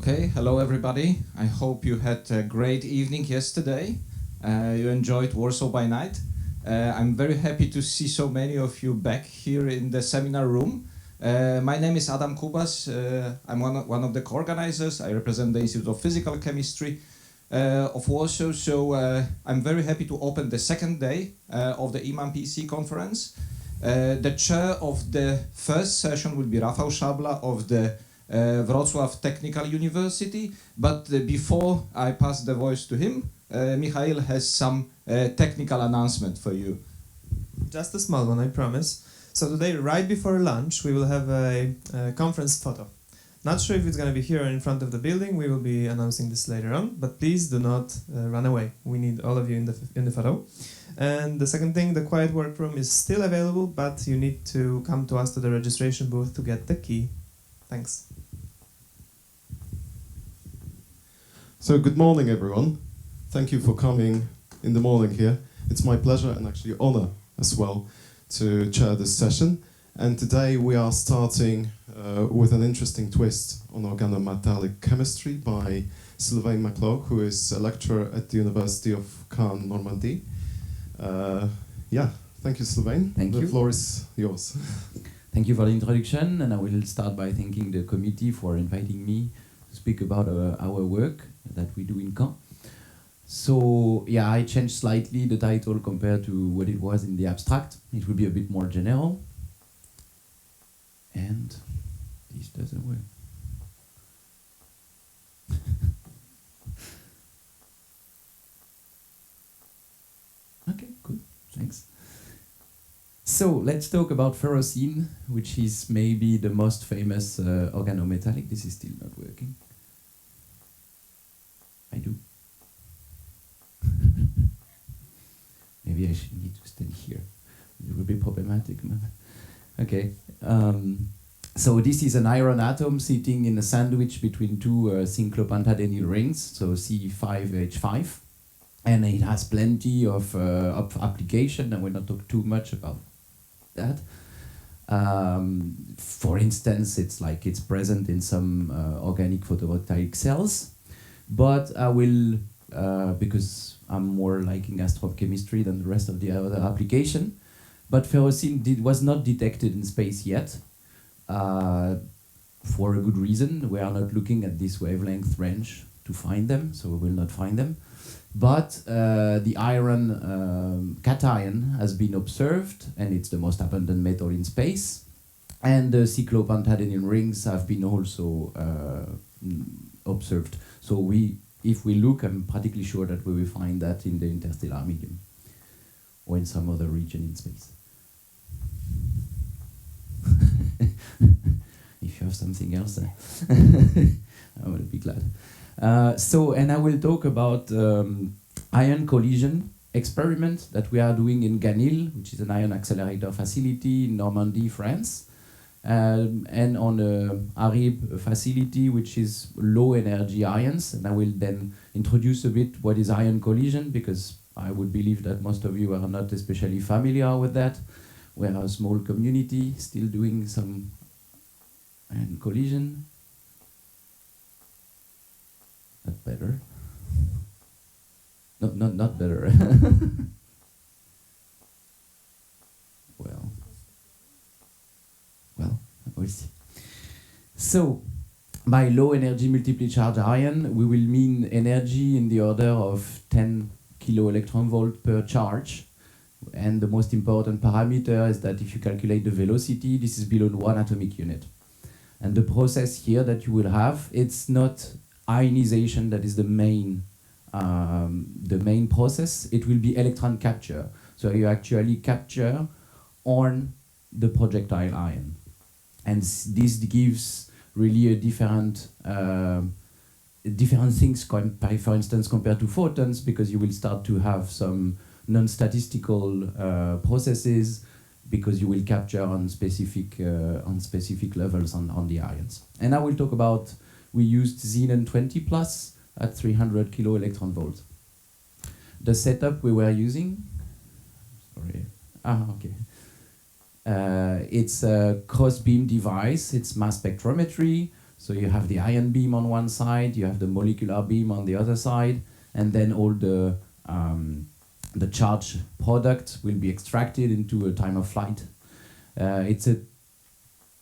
Okay, hello everybody. I hope you had a great evening yesterday. You enjoyed Warsaw by night. I'm very happy to see so many of you back here in the seminar room. My name is Adam Kubas. I'm one of the co-organizers. I represent the Institute of Physical Chemistry of Warsaw. So I'm very happy to open the second day of the IMAM PC conference. The chair of the first session will be Rafał Szabla of the Wrocław Technical University, but before I pass the voice to him, Michael has some technical announcement for you. Just a small one, I promise. So today, right before lunch, we will have a conference photo. Not sure if it's going to be here in front of the building. We will be announcing this later on, but please do not run away. We need all of you in the photo. And the second thing, the quiet workroom is still available, but you need to come to us to the registration booth to get the key. Thanks. So good morning, everyone. Thank you for coming in the morning here. It's my pleasure and actually honor as well to chair this session. And today we are starting with an interesting twist on organometallic chemistry by Sylvain Maclot, who is a lecturer at the Université of Caen, Normandie. Thank you, Sylvain. Thank you. The floor is yours. Thank you for the introduction, and I will start by thanking the committee for inviting me to speak about our work that we do in Caen. So, I changed slightly the title compared to what it was in the abstract. It will be a bit more general. And this doesn't work. Okay, good, thanks. So let's talk about ferrocene, which is maybe the most famous organometallic. This is still not working. I do. Maybe I should need to stand here. It will be problematic. Okay. So this is an iron atom sitting in a sandwich between two cyclopentadenyl rings, so C5H5. And it has plenty of application, and we'll not talk too much about that. For instance, it's present in some organic photovoltaic cells, but I will, because I'm more liking astrochemistry than the rest of the other application, but ferrocene was not detected in space yet, for a good reason. We are not looking at this wavelength range to find them, so we will not find them. But the iron cation has been observed, and it's the most abundant metal in space. And the cyclopentadenyl rings have been also observed. So if we look, I'm practically sure that we will find that in the interstellar medium or in some other region in space. If you have something else, I will be glad. And I will talk about ion collision experiment that we are doing in Ganil, which is an ion accelerator facility in Normandy, France, and on a ARIB facility, which is low energy ions. And I will then introduce a bit what is ion collision, because I would believe that most of you are not especially familiar with that. We're a small community still doing some ion collision. Not better. Not better. Well, we'll see. So, by low energy multiply charge ion, we will mean energy in the order of 10 kilo electron volt per charge. And the most important parameter is that if you calculate the velocity, this is below 1 atomic unit. And the process here that you will have, it's not ionization that is the main process. It will be electron capture. So you actually capture on the projectile ion, and this gives really a different things. For instance, compared to photons, because you will start to have some non-statistical processes, because you will capture on specific levels on the ions. And I will talk about. We used xenon 20 plus at 300 kilo electron volt. The setup we were using, it's a cross beam device. It's mass spectrometry. So you have the ion beam on one side, you have the molecular beam on the other side, and then all the charge product will be extracted into a time of flight. It's a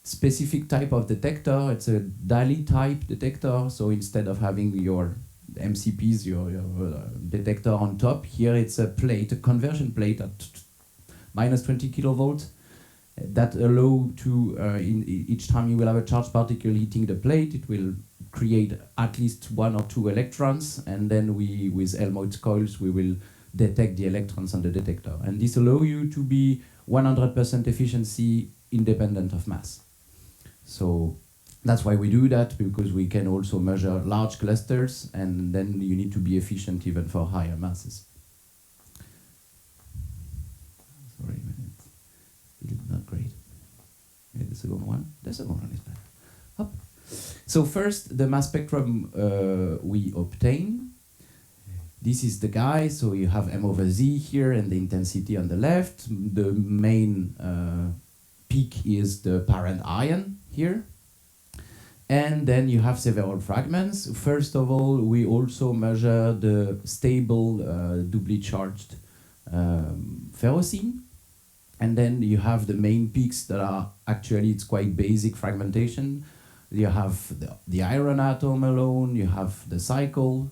specific type of detector. It's a Dali type detector. So instead of having your MCPs, your detector on top, here it's a plate, a conversion plate at minus 20 kilovolts that allow to, each time you will have a charged particle hitting the plate, it will create at least 1 or 2 electrons, and then with Helmholtz coils, we will detect the electrons on the detector. And this allows you to be 100% efficiency independent of mass. So that's why we do that, because we can also measure large clusters, and then you need to be efficient even for higher masses. Sorry, it's not great. Okay, the second one. The second one is better. Hop. So first, the mass spectrum we obtain. This is the guy, so you have M over Z here and the intensity on the left. The main peak is the parent ion here. And then you have several fragments. First of all, we also measure the stable doubly charged ferrocene. And then you have the main peaks that are actually, it's quite basic fragmentation. You have the iron atom alone, you have the cycle,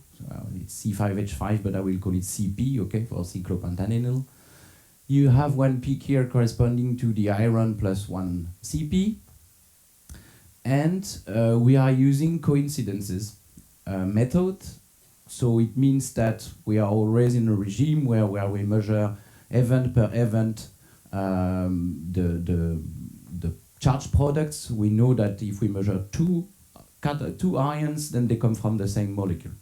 it's C5H5, but I will call it CP, okay, for cyclopentanyl. You have one peak here corresponding to the iron plus one CP. And we are using coincidences method. So it means that we are always in a regime where we measure event per event the charge products. We know that if we measure two ions, then they come from the same molecule.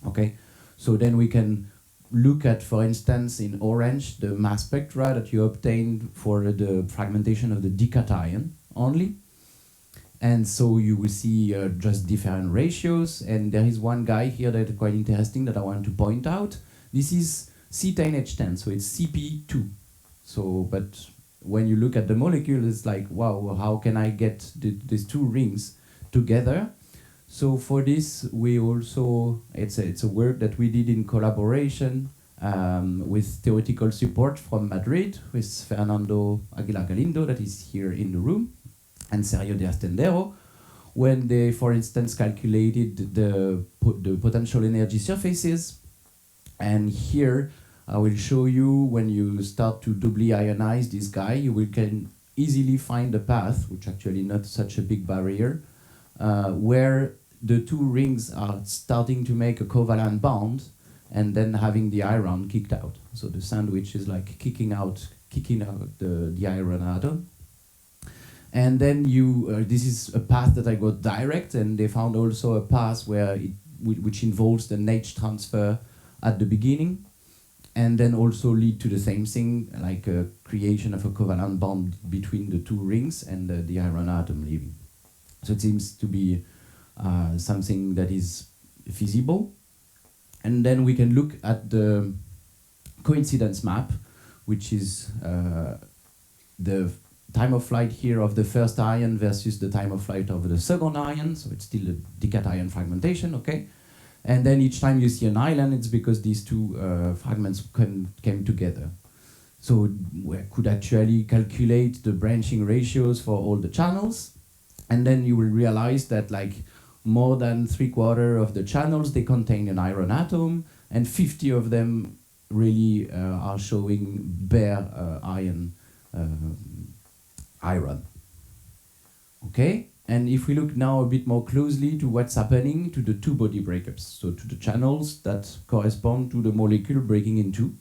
Okay, so then we can look at, for instance, in orange, the mass spectra that you obtained for the fragmentation of the dication only. And so you will see just different ratios. And there is one guy here that is quite interesting that I want to point out. This is C10H10, so it's CP2. So, but when you look at the molecule, it's like, wow, how can I get these two rings together? So for this, we also, it's a work that we did in collaboration with theoretical support from Madrid, with Fernando Aguilar Galindo, that is here in the room, and Sergio de Astendero, when they, for instance, calculated the potential energy surfaces. And here, I will show you when you start to doubly ionize this guy, you can easily find a path, which actually not such a big barrier, where the two rings are starting to make a covalent bond and then having the iron kicked out. So the sandwich is like kicking out the iron atom. And then this is a path that I got direct, and they found also a path where which involves the H transfer at the beginning, and then also lead to the same thing, like a creation of a covalent bond between the two rings and the iron atom leaving. So it seems to be something that is feasible. And then we can look at the coincidence map, which is the time of flight here of the first ion versus the time of flight of the second ion. So it's still a dication fragmentation, okay? And then each time you see an island, it's because these two fragments came together. So we could actually calculate the branching ratios for all the channels. And then you will realize that like more than 3/4 of the channels, they contain an iron atom, and 50 of them really are showing bare iron. Okay, and if we look now a bit more closely to what's happening to the two body breakups, so to the channels that correspond to the molecule breaking in two.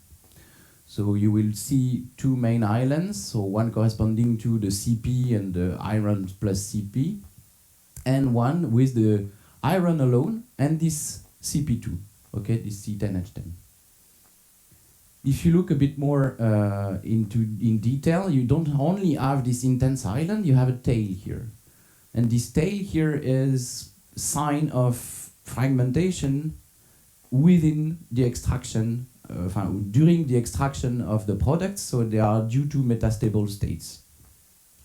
So you will see two main islands, so one corresponding to the CP and the iron plus CP, and one with the iron alone and this CP2, okay, this C10H10. If you look a bit more in detail, you don't only have this intense island, you have a tail here. And this tail here is sign of fragmentation within the extraction, during the extraction of the products, so they are due to metastable states.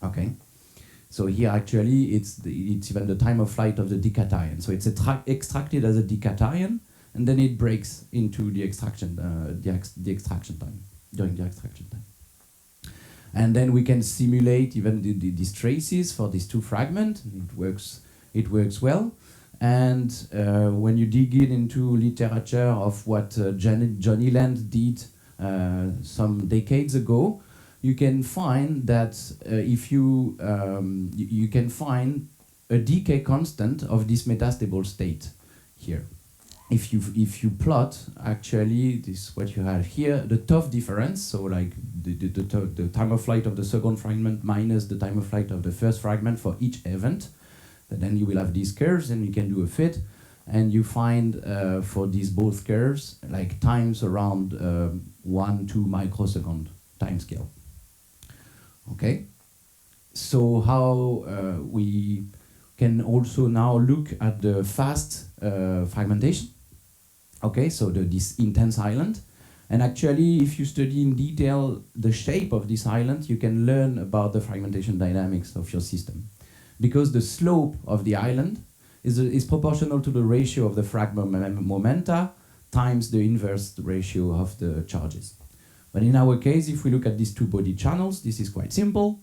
Okay. So here actually it's even the time of flight of the decation. So it's extracted as a decation, and then it breaks into the extraction the extraction time during the extraction time. And then we can simulate even these traces for these two fragments. It works well. And when you dig into literature of what Johnny Land did some decades ago, you can find that if you can find a decay constant of this metastable state here. If you plot actually this what you have here, the TOF difference, so like the time of flight of the second fragment minus the time of flight of the first fragment for each event, then you will have these curves, and you can do a fit, and you find for these both curves like times around 1-2 microsecond time scale. Okay, so how we can also now look at the fast fragmentation. Okay, so this intense island, and actually if you study in detail the shape of this island, you can learn about the fragmentation dynamics of your system, because the slope of the island is proportional to the ratio of the fragment momenta times the inverse ratio of the charges. But in our case, if we look at these two body channels, this is quite simple.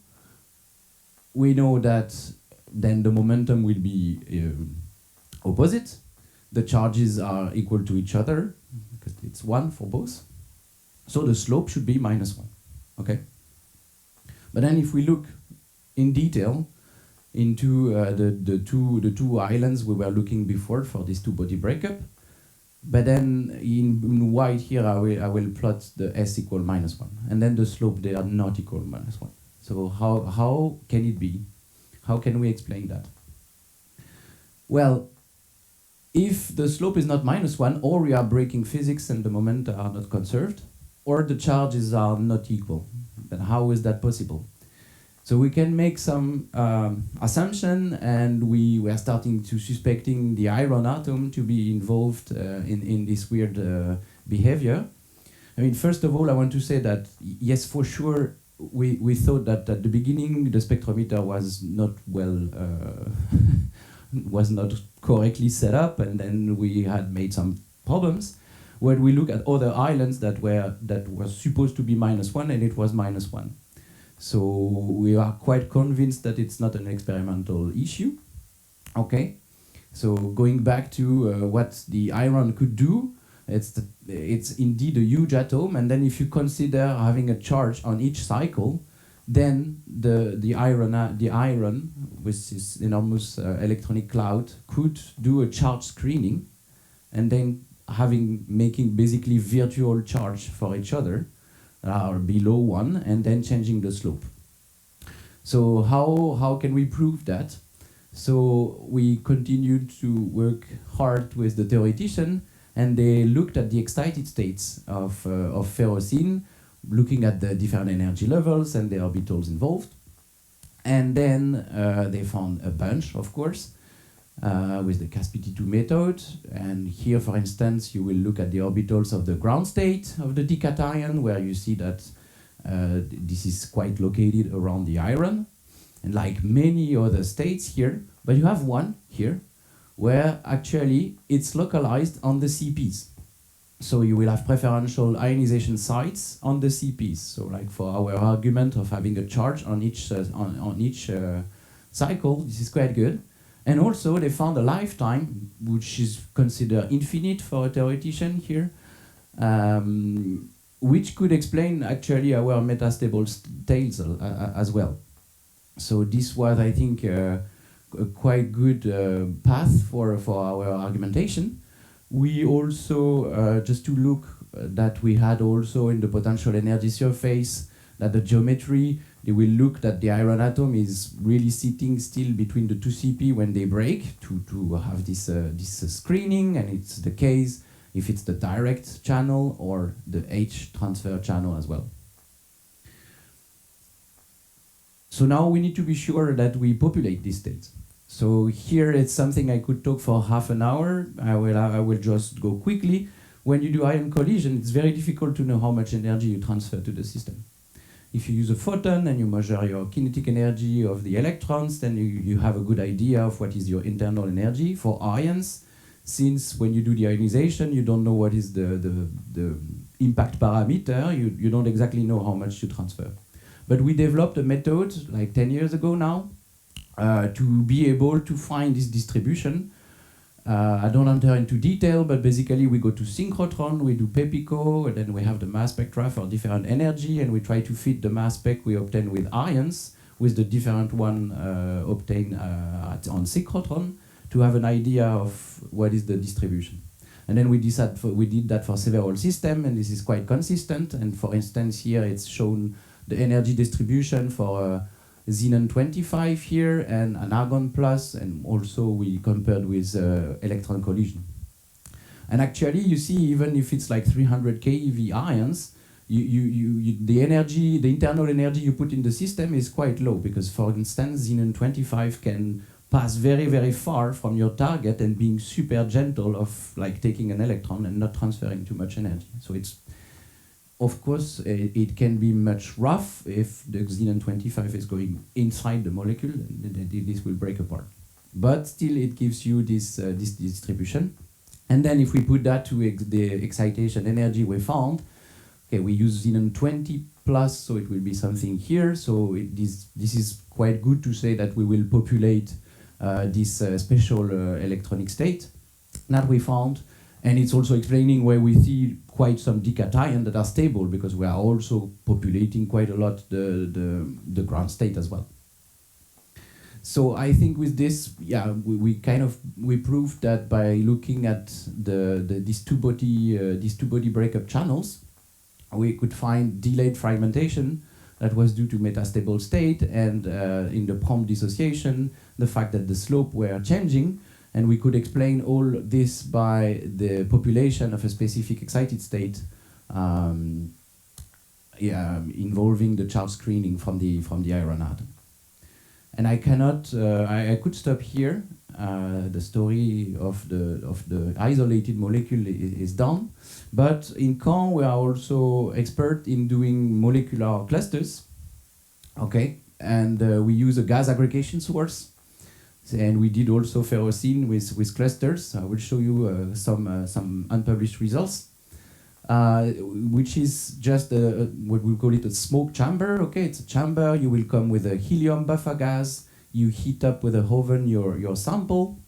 We know that then the momentum will be opposite. The charges are equal to each other, because it's 1 for both. So the slope should be -1, okay? But then if we look in detail into the two islands we were looking before for this two-body breakup, but then in white here I will plot the S equal -1, and then the slope they are not equal -1. So how can it be? How can we explain that? Well, if the slope is not -1, or we are breaking physics and the momenta are not conserved, or the charges are not equal, then how is that possible? So we can make some assumption, and we were starting to suspecting the iron atom to be involved in this weird behavior. I mean, first of all, I want to say that yes, for sure, we thought that at the beginning the spectrometer was not well was not correctly set up, and then we had made some problems when we look at other islands that were supposed to be -1, and it was -1. So we are quite convinced that it's not an experimental issue. Okay, so going back to what the iron could do, it's indeed a huge atom, and then if you consider having a charge on each cycle, then the iron with this enormous electronic cloud could do a charge screening, and then making basically virtual charge for each other are below 1, and then changing the slope. So how can we prove that? So we continued to work hard with the theoretician, and they looked at the excited states of ferrocene, looking at the different energy levels and the orbitals involved. And then they found a bunch, of course, with the CASPT2 method. And here, for instance, you will look at the orbitals of the ground state of the decation, where you see that this is quite located around the iron. And like many other states here, but you have one here, where actually it's localized on the CPs. So you will have preferential ionization sites on the CPs. So like for our argument of having a charge on each cycle, this is quite good. And also they found a lifetime, which is considered infinite for a theoretician here, which could explain actually our metastable states as well. So this was, I think, a quite good path for our argumentation. We also, just to look that we had also in the potential energy surface, that the geometry, they will look that the iron atom is really sitting still between the two CP when they break to have this screening, and it's the case if it's the direct channel or the H transfer channel as well. So now we need to be sure that we populate these states. So here it's something I could talk for half an hour. I will just go quickly. When you do ion collision, it's very difficult to know how much energy you transfer to the system. If you use a photon and you measure your kinetic energy of the electrons, then you have a good idea of what is your internal energy. For ions, since when you do the ionization, you don't know what is the impact parameter, you don't exactly know how much you transfer. But we developed a method like 10 years ago now to be able to find this distribution. I don't enter into detail, but basically we go to synchrotron, we do PEPICO, and then we have the mass spectra for different energy, and we try to fit the mass spec we obtain with ions with the different one obtained on synchrotron to have an idea of what is the distribution. And then we did that for several systems, and this is quite consistent. And for instance, here it's shown the energy distribution for xenon 25 here and an argon plus, and also we compared with electron collision. And actually, you see, even if it's like 300 keV ions, the energy, the internal energy you put in the system is quite low, because for instance, xenon 25 can pass very, very far from your target and being super gentle of like taking an electron and not transferring too much energy. So it's, of course, it can be much rough if the xenon 25 is going inside the molecule, and this will break apart. But still, it gives you this distribution. And then if we put that to the excitation energy we found, okay, we use xenon 20 plus, so it will be something here. So this is quite good to say that we will populate this special electronic state that we found. And it's also explaining why we see quite some decations that are stable, because we are also populating quite a lot the ground state as well. So I think with this, yeah, we proved that by looking at these two body breakup channels, we could find delayed fragmentation that was due to metastable state, and in the prompt dissociation, the fact that the slope were changing. And we could explain all this by the population of a specific excited state, involving the charge screening from the iron atom. And I cannot, I could stop here. The story of the isolated molecule is done. But in Caen, we are also expert in doing molecular clusters. Okay, and we use a gas aggregation source. And we did also ferrocene with clusters. I will show you some unpublished results, which is just what we call it a smoke chamber. Okay, it's a chamber. You will come with a helium buffer gas. You heat up with a oven your sample,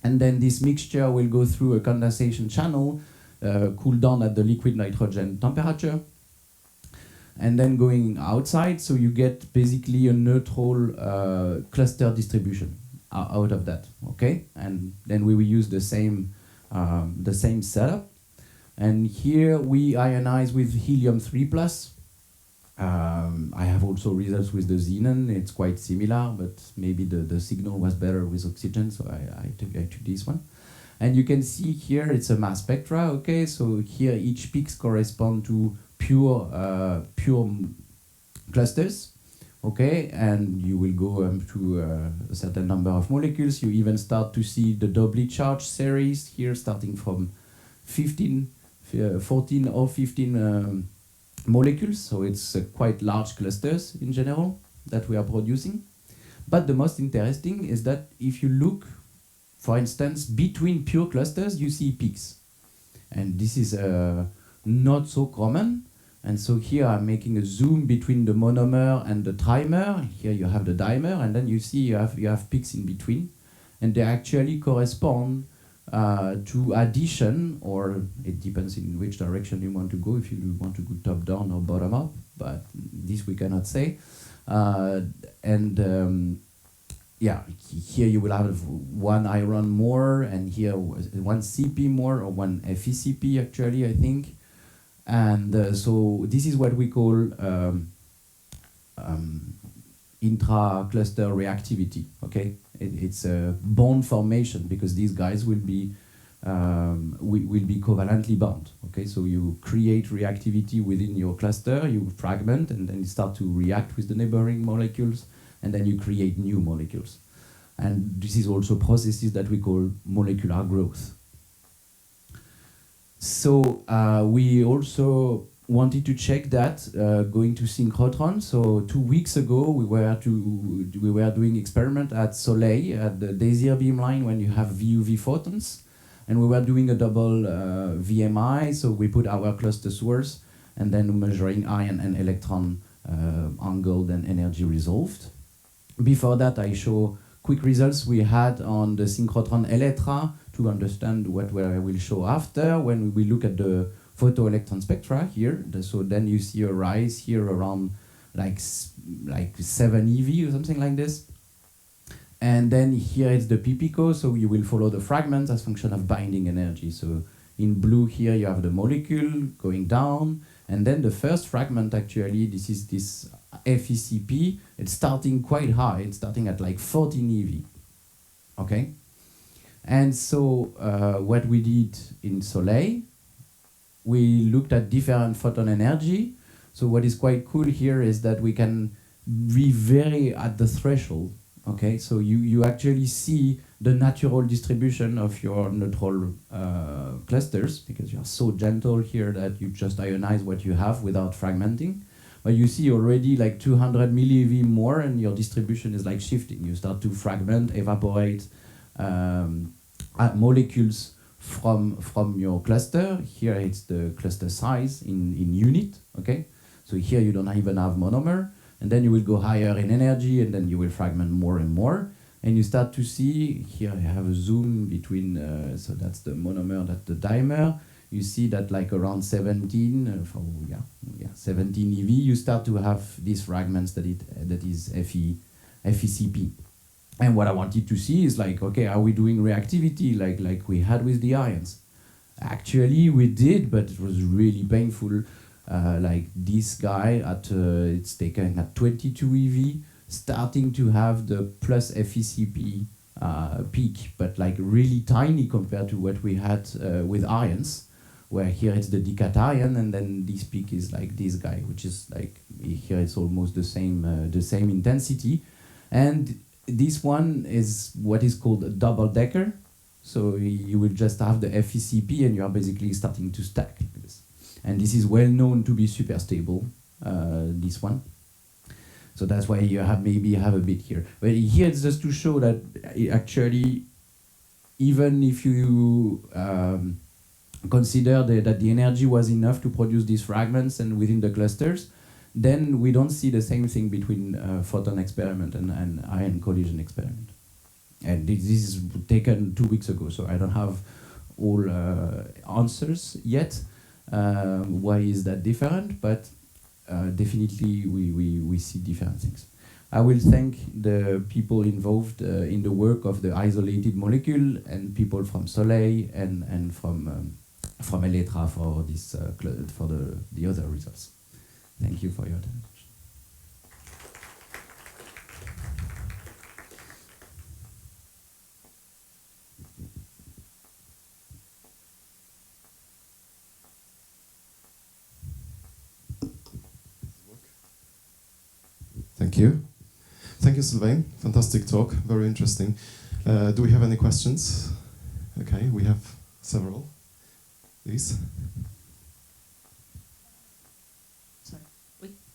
and then this mixture will go through a condensation channel, cool down at the liquid nitrogen temperature, and then going outside. So you get basically a neutral cluster distribution out of that, okay? And then we will use the same setup. And here we ionize with helium 3+. I have also results with the xenon. It's quite similar, but maybe the signal was better with oxygen, so I took this one. And you can see here it's a mass spectra, okay? So here each peaks correspond to pure clusters. Okay, and you will go to a certain number of molecules. You even start to see the doubly charged series here, starting from 14 or 15 molecules. So it's quite large clusters in general that we are producing. But the most interesting is that if you look, for instance, between pure clusters, you see peaks. And this is not so common. And so here I'm making a zoom between the monomer and the trimer. Here you have the dimer, and then you see you have peaks in between, and they actually correspond to addition, or it depends in which direction you want to go, if you want to go top down or bottom up, but this we cannot say. Here you will have one iron more, and here one CP more, or one FeCP actually, I think. And so this is what we call intra-cluster reactivity. Okay, it's a bond formation, because these guys will be covalently bound. Okay, so you create reactivity within your cluster, you fragment, and then you start to react with the neighboring molecules, and then you create new molecules. And this is also processes that we call molecular growth. So we also wanted to check that going to synchrotron. So 2 weeks ago we were doing experiment at Soleil at the Désir beamline when you have VUV photons, and we were doing a double VMI. So we put our cluster source and then measuring ion and electron angled and energy resolved. Before that, I show quick results we had on the synchrotron Electra to understand what I will show after when we look at the photoelectron spectra here. So then you see a rise here around like 7 eV or something like this. And then here it's the PPCO, so you will follow the fragments as function of binding energy. So in blue here you have the molecule going down, and then the first fragment actually, this is this FECP, it's starting quite high, it's starting at like 14 eV, okay? And so what we did in Soleil, we looked at different photon energy. So what is quite cool here is that we can be very at the threshold, okay? So you actually see the natural distribution of your neutral clusters, because you are so gentle here that you just ionize what you have without fragmenting. But you see already like 200 millieV more, and your distribution is like shifting. You start to fragment, evaporate molecules from your cluster. Here it's the cluster size in unit, okay? So here you don't even have monomer, and then you will go higher in energy, and then you will fragment more and more. And you start to see, here I have a zoom between, so that's the monomer, that's the dimer. You see that like around 17, 17 eV, you start to have these fragments that is FECP. And what I wanted to see is like, okay, are we doing reactivity like we had with the ions? Actually, we did, but it was really painful. Like this guy it's taken at 22 eV, starting to have the plus FECP peak, but like really tiny compared to what we had with ions, where here it's the dication, and then this peak is like this guy, which is like, here it's almost the same intensity. And this one is what is called a double decker. So you will just have the FECP and you are basically starting to stack like this. And this is well known to be super stable, this one. So that's why you maybe have a bit here. But here it's just to show that actually, even if you consider that the energy was enough to produce these fragments and within the clusters, then we don't see the same thing between photon experiment and ion collision experiment. And this is taken 2 weeks ago, so I don't have all answers yet. Why is that different? But definitely we see different things. I will thank the people involved in the work of the isolated molecule and people from Soleil and from Electra for this for the other results. Thank you for your attention. Thank you. Thank you, Sylvain. Fantastic talk. Very interesting. Do we have any questions? Okay, we have several. Please.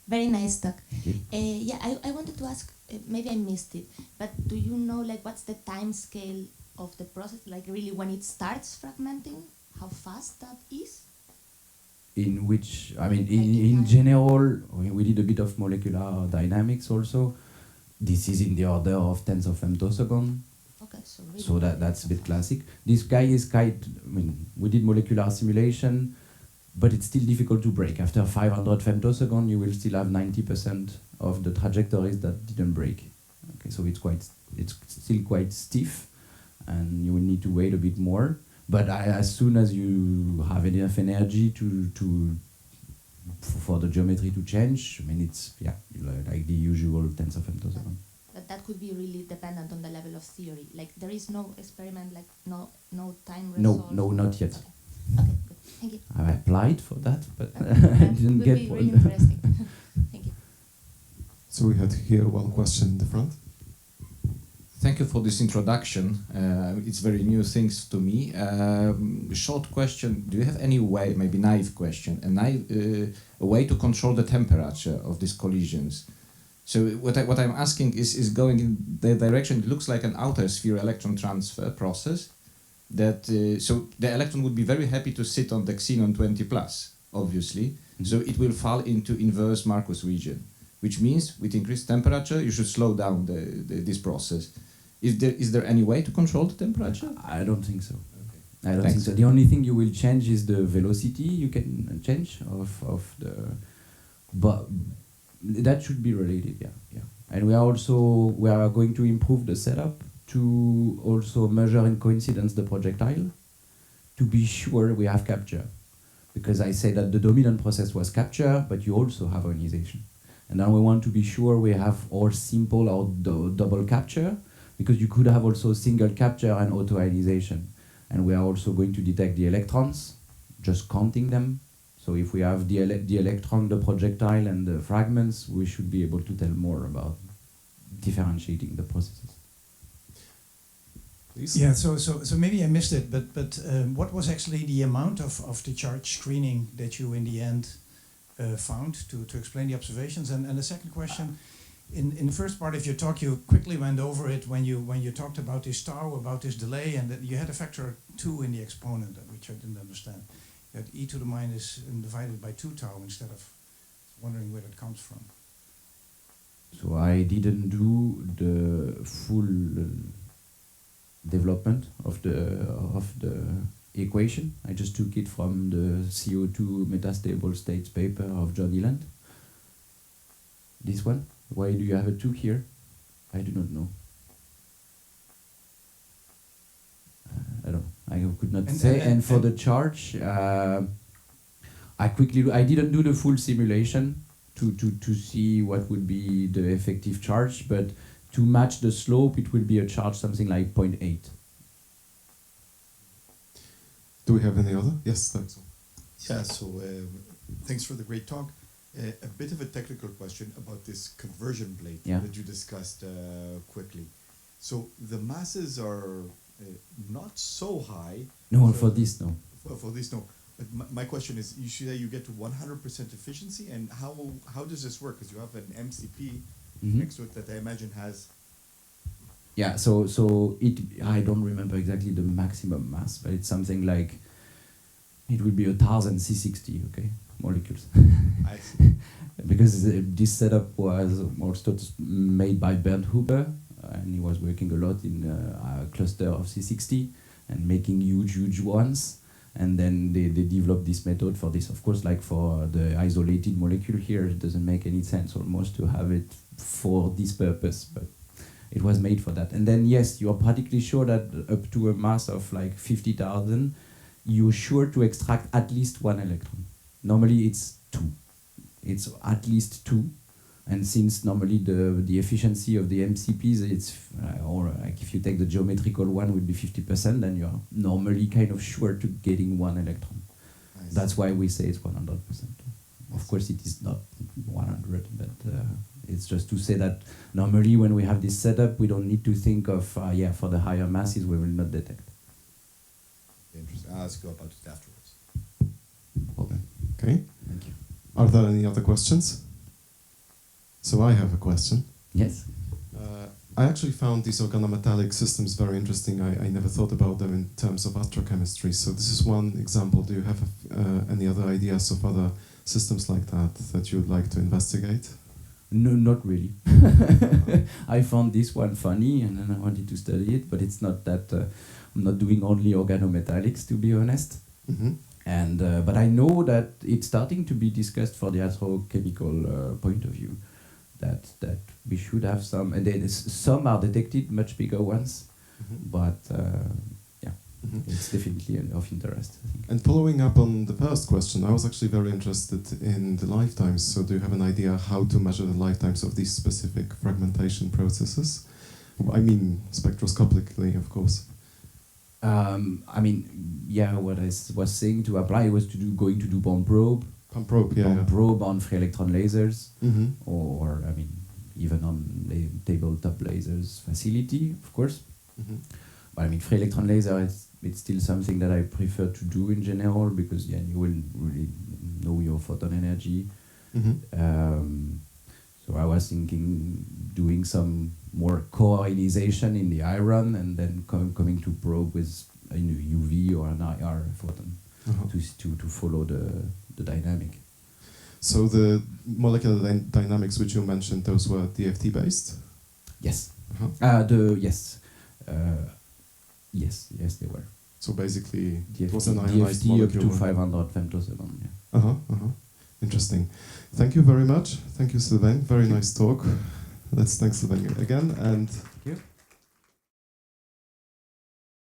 Very nice talk. Yeah, I wanted to ask, maybe I missed it, but do you know like what's the time scale of the process, like really when it starts fragmenting, how fast that is? In which, I mean, in general, we did a bit of molecular dynamics also. This is in the order of tens of femtoseconds. Okay, so really. So that's a bit classic. This guy is quite, I mean, we did molecular simulation, but it's still difficult to break. After 500 femtoseconds, you will still have 90% of the trajectories that didn't break. Okay, so it's still quite stiff, and you will need to wait a bit more. But as soon as you have enough energy for the geometry to change, I mean, it's like the usual tens of femtoseconds. But that could be really dependent on the level of theory. Like there is no experiment, like no time result. No, not yet. Okay, good. Thank you. I applied for that, but I didn't get one. Really interesting. Thank you. So we had here one question in the front. Thank you for this introduction. It's very new things to me. Short question: do you have any way, maybe naive question, a way to control the temperature of these collisions? So what I'm asking is going in the direction. It looks like an outer sphere electron transfer process. That so the electron would be very happy to sit on the xenon 20 plus, obviously. Mm-hmm. So it will fall into inverse Marcus region, which means with increased temperature you should slow down this process. Is there any way to control the temperature? I don't think so. Okay. I don't think so. The only thing you will change is the velocity you can change of the, but that should be related, yeah. And we are going to improve the setup to also measure in coincidence the projectile to be sure we have capture. Because I say that the dominant process was capture, but you also have ionization. And then we want to be sure we have or simple or double capture, because you could have also single capture and auto-ionization. And we are also going to detect the electrons, just counting them. So if we have the electron, the projectile, and the fragments, we should be able to tell more about differentiating the processes. Please. Yeah, so maybe I missed it, but what was actually the amount of the charge screening that you in the end found to explain the observations? And the second question, in the first part of your talk, you quickly went over it when you talked about this tau, about this delay, and that you had a factor 2 in the exponent, which I didn't understand. You had e to the minus divided by 2 tau instead of wondering where that comes from. So I didn't do the full development of the equation. I just took it from the CO2 metastable states paper of John Eland. This one. Why do you have a 2 here? I do not know. I don't know. I could not say. And for the charge, I didn't do the full simulation to see what would be the effective charge, but to match the slope, it will be a charge something like 0.8. Do we have any other? Yes, thanks. Yeah, so thanks for the great talk. A bit of a technical question about this conversion plate that you discussed quickly. So the masses are not so high. No, for this, no. For this, no. But my question is, you say you get to 100% efficiency, and how does this work? Because you have an MCP next to it that I imagine has... Yeah, so I don't remember exactly the maximum mass, but it's something like, it will be 1,000 C60, okay, molecules. I see. Because this setup was also made by Bernd Huber, and he was working a lot in a cluster of C60 and making huge ones. And then they developed this method for this. Of course, like for the isolated molecule here, it doesn't make any sense almost to have it for this purpose, but it was made for that. And then yes, you're practically sure that up to a mass of like 50,000, you're sure to extract at least 1 electron. Normally it's 2. It's at least 2. And since normally the efficiency of the MCPs, it's or like if you take the geometrical one would be 50%, then you're normally kind of sure to getting 1 electron. That's why we say it's 100%. Of course, it is not 100, but it's just to say that normally when we have this setup, we don't need to think of for the higher masses we will not detect. Interesting. I'll ask you about it afterwards. Okay. Thank you. Are there any other questions? So I have a question. Yes. I actually found these organometallic systems very interesting. I never thought about them in terms of astrochemistry. So this is one example. Do you have any other ideas of other systems like that you would like to investigate? No, not really. I found this one funny, and then I wanted to study it, but it's not that. I'm not doing only organometallics, to be honest. Mm-hmm. And but I know that it's starting to be discussed for the astrochemical point of view. That we should have some, and then some are detected, much bigger ones, but it's definitely of interest, I think. And following up on the first question, I was actually very interested in the lifetimes. So do you have an idea how to measure the lifetimes of these specific fragmentation processes? I mean, spectroscopically, of course. I mean, what I was saying to apply was going to do bomb probe. Bomb probe on free electron lasers, Mm-hmm. or I mean, even on tabletop lasers. lasers facility, of course. Mm-hmm. But I mean, free electron laser, it's still something that I prefer to do in general, because yeah, you will really know your photon energy. Mm-hmm. So I was thinking doing some more co-ionization in the iron, and then coming to probe with a UV or an IR photon to follow the dynamic. So the molecular dynamics which you mentioned, those were DFT based? Yes. Yes, they were. So basically, DFT, it was an ionized DFT up molecule. to 500 femtosecond. Yeah. Interesting. Thank you very much. Thank you, Sylvain. Very nice talk. Let's thank Sylvain again. And Thank you.